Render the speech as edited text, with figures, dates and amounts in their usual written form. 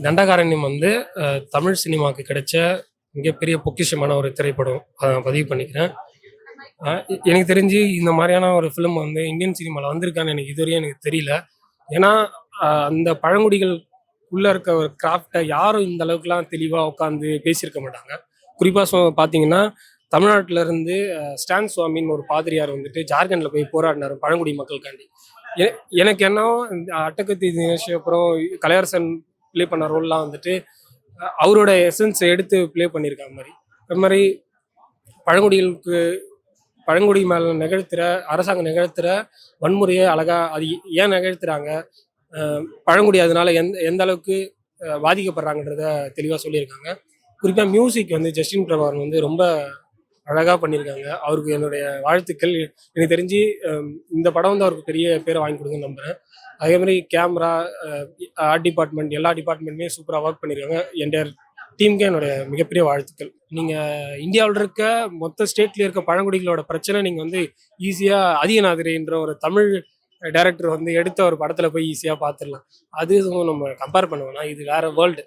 தண்டகாரண்யம் வந்து தமிழ் சினிமாவுக்கு கிடைச்ச மிகப்பெரிய பொக்கிஷமான ஒரு திரைப்படம். அதை நான் பதிவு பண்ணிக்கிறேன். எனக்கு தெரிஞ்சு இந்த மாதிரியான ஒரு ஃபிலிம் வந்து இந்தியன் சினிமாவில் வந்திருக்கான்னு எனக்கு இதுவரையும் எனக்கு தெரியல. ஏன்னா அந்த பழங்குடிகள் உள்ள இருக்க ஒரு கிராஃப்டை யாரும் இந்த அளவுக்குலாம் தெளிவாக உட்காந்து பேசியிருக்க மாட்டாங்க. குறிப்பாக பார்த்தீங்கன்னா தமிழ்நாட்டில இருந்து ஸ்டான் சுவாமின்னு ஒரு பாதிரியார் வந்துட்டு ஜார்க்கண்டில் போய் போராடினார் பழங்குடி மக்களுக்காண்டி. எனக்கு என்ன இந்த அட்டகத்தி தினேஷ் அப்புறம் கலையரசன் ப்ளே பண்ண ரோல்லாம் வந்துட்டு அவரோட எசன்ஸ் எடுத்து ப்ளே பண்ணியிருக்க மாதிரி. அது மாதிரி பழங்குடிகளுக்கு பழங்குடி மேலே நிகழ்த்துற அரசாங்கம் நிகழ்த்துற வன்முறையை அழகா அது ஏன் நிகழ்த்துறாங்க, பழங்குடி அதனால எந்த எந்த அளவுக்கு பாதிக்கப்படுறாங்கன்றத தெளிவாக சொல்லியிருக்காங்க. குறிப்பாக மியூசிக் வந்து ஜஸ்டின் பிரபாகரன் வந்து ரொம்ப அழகாக பண்ணியிருக்காங்க. அவருக்கு என்னுடைய வாழ்த்துக்கள். எனக்கு தெரிஞ்சு இந்த படம் வந்து அவருக்கு பெரிய பேரை வாங்கி கொடுக்குன்னு நம்புகிறேன். அதே மாதிரி கேமரா, ஆர்ட் டிபார்ட்மெண்ட் எல்லா டிபார்ட்மெண்ட்டுமே சூப்பராக ஒர்க் பண்ணியிருக்காங்க. என்டையர் டீமுக்கே என்னுடைய மிகப்பெரிய வாழ்த்துக்கள். நீங்கள் இந்தியாவில் இருக்க மொத்த ஸ்டேட்லேயும் இருக்க பழங்குடிகளோட பிரச்சனை நீங்கள் வந்து ஈஸியாக அதிகநாதிரின்ற ஒரு தமிழ் டைரக்டர் வந்து எடுத்த ஒரு படத்தில் போய் ஈஸியாக பார்த்துடலாம். அது எதுவும் நம்ம கம்பேர் பண்ண வேணாம். இது வேற வேர்ல்டு.